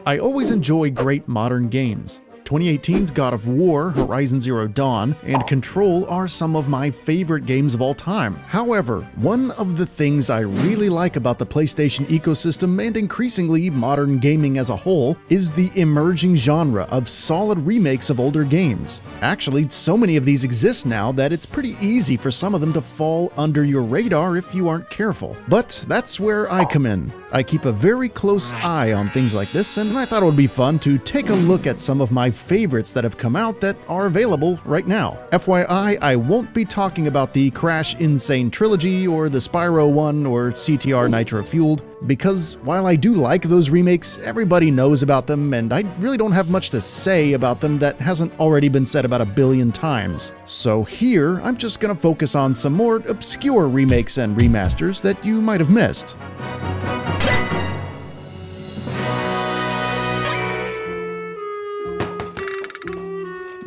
I always enjoy great modern games. 2018's God of War, Horizon Zero Dawn, and Control are some of my favorite games of all time. However, one of the things I really like about the PlayStation ecosystem and increasingly modern gaming as a whole is the emerging genre of solid remakes of older games. Actually, so many of these exist now that it's pretty easy for some of them to fall under your radar if you aren't careful. But that's where I come in. I keep a very close eye on things like this, and I thought it would be fun to take a look at some of my favorites that have come out that are available right now. FYI, I won't be talking about the Crash Insane Trilogy or the Spyro one or CTR Nitro Fueled, because while I do like those remakes, everybody knows about them, and I really don't have much to say about them that hasn't already been said about 1 billion times. So here, I'm just gonna focus on some more obscure remakes and remasters that you might have missed.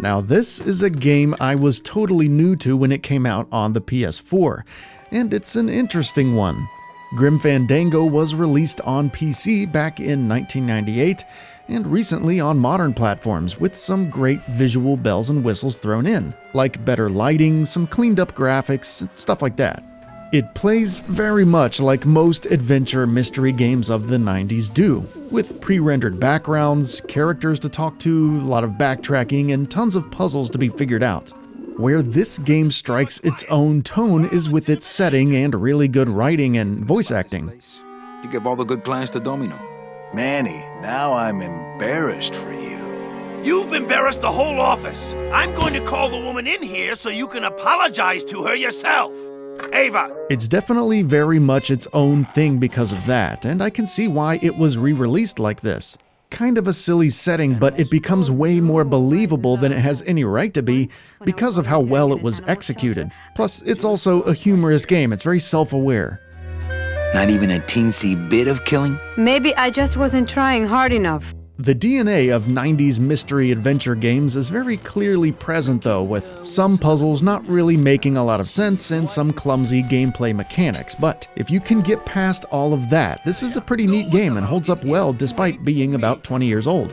Now this is a game I was totally new to when it came out on the PS4, and it's an interesting one. Grim Fandango was released on PC back in 1998, and recently on modern platforms with some great visual bells and whistles thrown in, like better lighting, some cleaned up graphics, stuff like that. It plays very much like most adventure mystery games of the 90s do, with pre-rendered backgrounds, characters to talk to, a lot of backtracking, and tons of puzzles to be figured out. Where this game strikes its own tone is with its setting and really good writing and voice acting. You give all the good clients to Domino. Manny, now I'm embarrassed for you. You've embarrassed the whole office. I'm going to call the woman in here so you can apologize to her yourself. Ava! It's definitely very much its own thing because of that, and I can see why it was re-released like this. Kind of a silly setting, but it becomes way more believable than it has any right to be because of how well it was executed. Plus, it's also a humorous game, it's very self-aware. Not even a teensy bit of killing? Maybe I just wasn't trying hard enough. The DNA of 90s mystery adventure games is very clearly present though, with some puzzles not really making a lot of sense and some clumsy gameplay mechanics, but if you can get past all of that, this is a pretty neat game and holds up well despite being about 20 years old.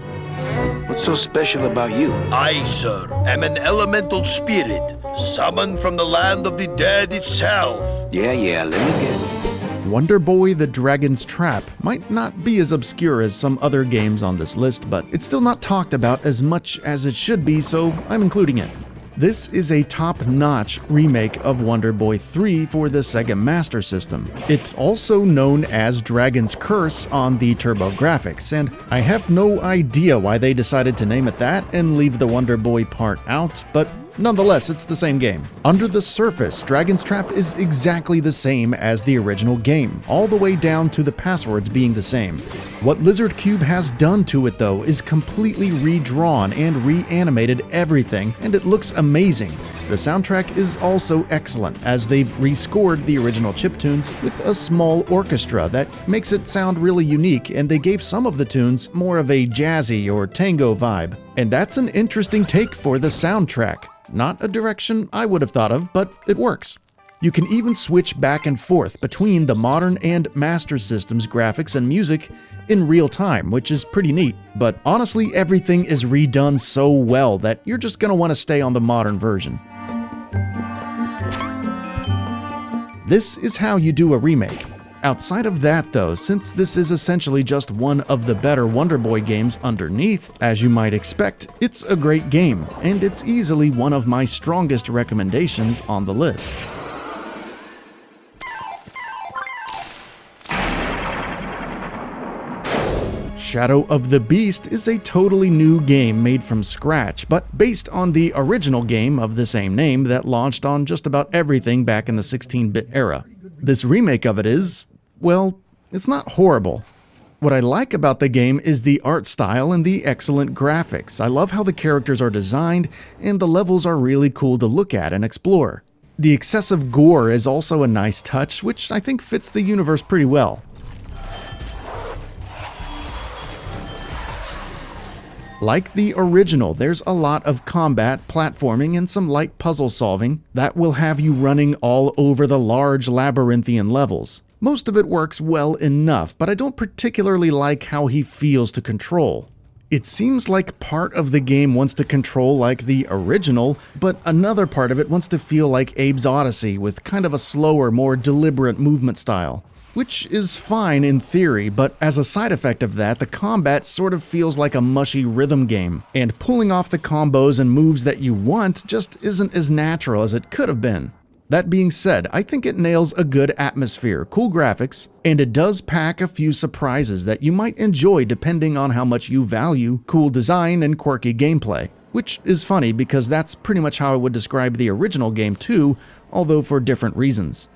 What's so special about you? I, sir, am an elemental spirit, summoned from the land of the dead itself. Yeah, let me get it. Wonder Boy: The Dragon's Trap might not be as obscure as some other games on this list, but it's still not talked about as much as it should be, so I'm including it. This is a top-notch remake of Wonder Boy 3 for the Sega Master System. It's also known as Dragon's Curse on the TurboGrafx, and I have no idea why they decided to name it that and leave the Wonder Boy part out, but nonetheless, it's the same game. Under the surface, Dragon's Trap is exactly the same as the original game, all the way down to the passwords being the same. What Lizard Cube has done to it, though, is completely redrawn and reanimated everything, and it looks amazing. The soundtrack is also excellent, as they've rescored the original chiptunes with a small orchestra that makes it sound really unique, and they gave some of the tunes more of a jazzy or tango vibe. And that's an interesting take for the soundtrack. Not a direction I would have thought of, but it works. You can even switch back and forth between the modern and Master System's graphics and music in real time, which is pretty neat. But honestly, everything is redone so well that you're just gonna want to stay on the modern version. This is how you do a remake. Outside of that though, since this is essentially just one of the better Wonder Boy games underneath, as you might expect, it's a great game, and it's easily one of my strongest recommendations on the list. Shadow of the Beast is a totally new game made from scratch, but based on the original game of the same name that launched on just about everything back in the 16-bit era. This remake of it is, well, it's not horrible. What I like about the game is the art style and the excellent graphics. I love how the characters are designed, and the levels are really cool to look at and explore. The excessive gore is also a nice touch, which I think fits the universe pretty well. Like the original, there's a lot of combat, platforming, and some light puzzle solving that will have you running all over the large labyrinthian levels. Most of it works well enough, but I don't particularly like how he feels to control. It seems like part of the game wants to control like the original, but another part of it wants to feel like Abe's Odyssey with kind of a slower, more deliberate movement style. Which is fine in theory, but as a side effect of that, the combat sort of feels like a mushy rhythm game, and pulling off the combos and moves that you want just isn't as natural as it could have been. That being said, I think it nails a good atmosphere, cool graphics, and it does pack a few surprises that you might enjoy depending on how much you value cool design and quirky gameplay. Which is funny because that's pretty much how I would describe the original game too, although for different reasons.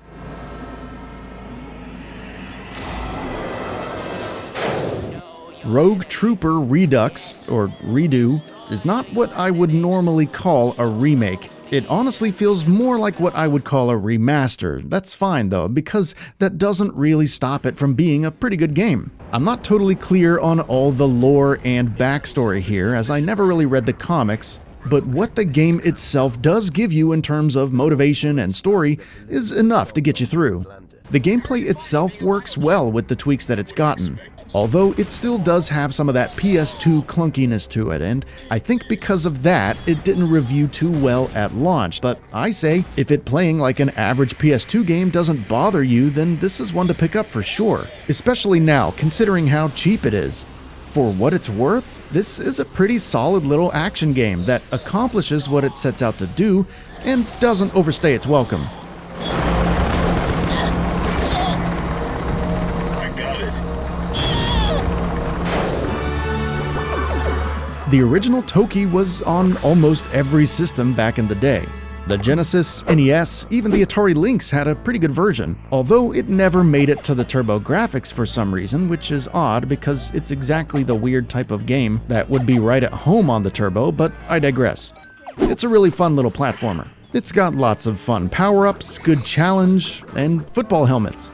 Rogue Trooper Redux, or Redo, is not what I would normally call a remake. It honestly feels more like what I would call a remaster. That's fine though, because that doesn't really stop it from being a pretty good game. I'm not totally clear on all the lore and backstory here, as I never really read the comics, but what the game itself does give you in terms of motivation and story is enough to get you through. The gameplay itself works well with the tweaks that it's gotten, although it still does have some of that PS2 clunkiness to it, and I think because of that, it didn't review too well at launch. But I say, if it playing like an average PS2 game doesn't bother you, then this is one to pick up for sure, especially now, considering how cheap it is. For what it's worth, this is a pretty solid little action game that accomplishes what it sets out to do and doesn't overstay its welcome. The original Toki was on almost every system back in the day. The Genesis, NES, even the Atari Lynx had a pretty good version, although it never made it to the TurboGrafx for some reason, which is odd because it's exactly the weird type of game that would be right at home on the Turbo, but I digress. It's a really fun little platformer. It's got lots of fun power-ups, good challenge, and football helmets.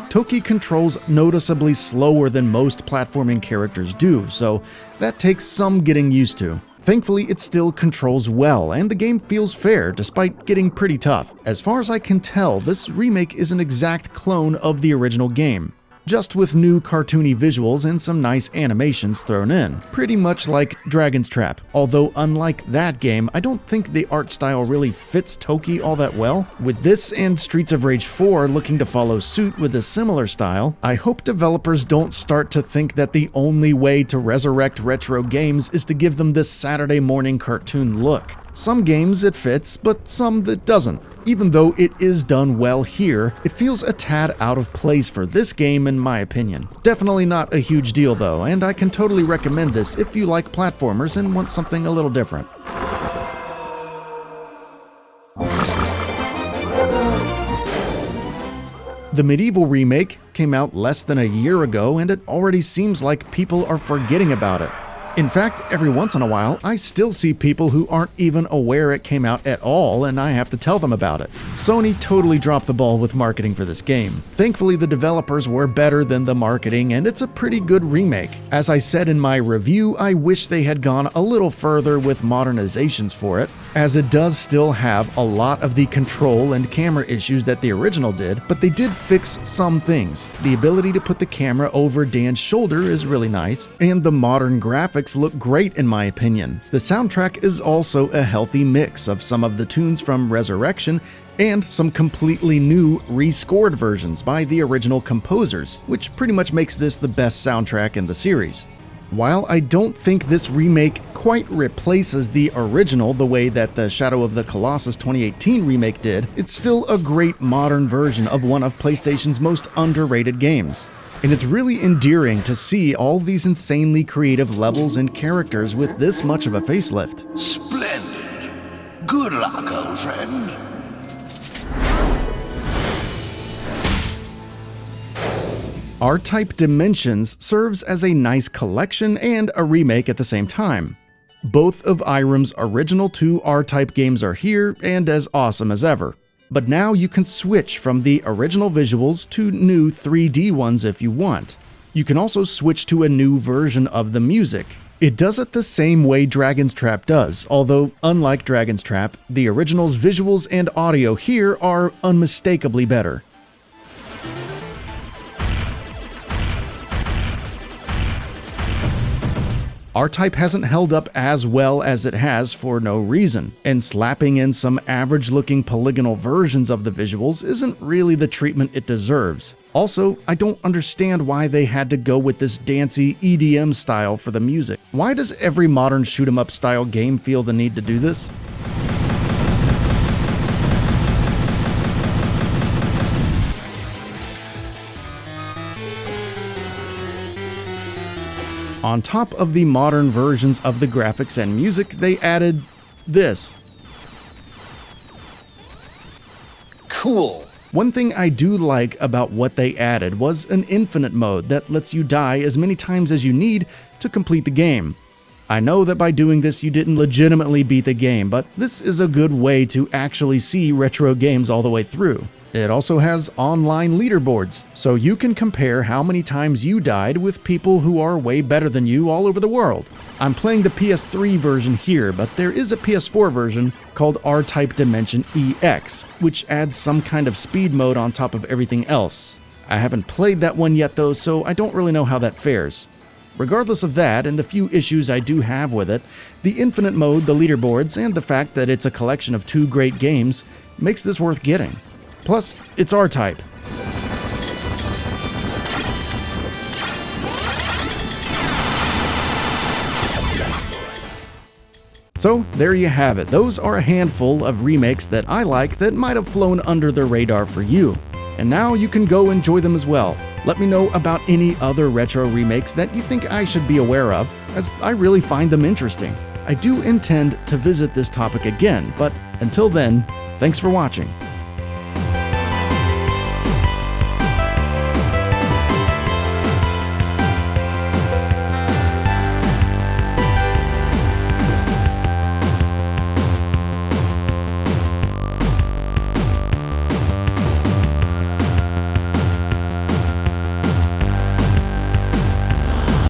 Toki controls noticeably slower than most platforming characters do, so that takes some getting used to. Thankfully, it still controls well, and the game feels fair despite getting pretty tough. As far as I can tell, this remake is an exact clone of the original game, just with new cartoony visuals and some nice animations thrown in, pretty much like Dragon's Trap. Although unlike that game, I don't think the art style really fits Toki all that well. With this and Streets of Rage 4 looking to follow suit with a similar style, I hope developers don't start to think that the only way to resurrect retro games is to give them this Saturday morning cartoon look. Some games it fits, but some that doesn't. Even though it is done well here, it feels a tad out of place for this game in my opinion. Definitely not a huge deal though, and I can totally recommend this if you like platformers and want something a little different. The MediEvil remake came out less than a year ago, and it already seems like people are forgetting about it. In fact, every once in a while, I still see people who aren't even aware it came out at all, and I have to tell them about it. Sony totally dropped the ball with marketing for this game. Thankfully, the developers were better than the marketing, and it's a pretty good remake. As I said in my review, I wish they had gone a little further with modernizations for it, as it does still have a lot of the control and camera issues that the original did, but they did fix some things. The ability to put the camera over Dan's shoulder is really nice, and the modern graphics look great in my opinion. The soundtrack is also a healthy mix of some of the tunes from Resurrection and some completely new rescored versions by the original composers, which pretty much makes this the best soundtrack in the series. While I don't think this remake quite replaces the original the way that the Shadow of the Colossus 2018 remake did, it's still a great modern version of one of PlayStation's most underrated games. And it's really endearing to see all these insanely creative levels and characters with this much of a facelift. Splendid. Good luck, old friend. R-Type Dimensions serves as a nice collection and a remake at the same time. Both of Irem's original two R-Type games are here and as awesome as ever. But now you can switch from the original visuals to new 3D ones if you want. You can also switch to a new version of the music. It does it the same way Dragon's Trap does, although unlike Dragon's Trap, the original's visuals and audio here are unmistakably better. R-Type hasn't held up as well as it has for no reason, and slapping in some average-looking polygonal versions of the visuals isn't really the treatment it deserves. Also, I don't understand why they had to go with this dancey EDM style for the music. Why does every modern shoot-'em-up style game feel the need to do this? On top of the modern versions of the graphics and music, they added this. Cool. One thing I do like about what they added was an infinite mode that lets you die as many times as you need to complete the game. I know that by doing this you didn't legitimately beat the game, but this is a good way to actually see retro games all the way through. It also has online leaderboards, so you can compare how many times you died with people who are way better than you all over the world. I'm playing the PS3 version here, but there is a PS4 version called R-Type Dimension EX, which adds some kind of speed mode on top of everything else. I haven't played that one yet though, so I don't really know how that fares. Regardless of that and the few issues I do have with it, the infinite mode, the leaderboards, and the fact that it's a collection of 2 great games makes this worth getting. Plus, it's R-Type. So, there you have it. Those are a handful of remakes that I like that might have flown under the radar for you. And now you can go enjoy them as well. Let me know about any other retro remakes that you think I should be aware of, as I really find them interesting. I do intend to visit this topic again, but until then, thanks for watching.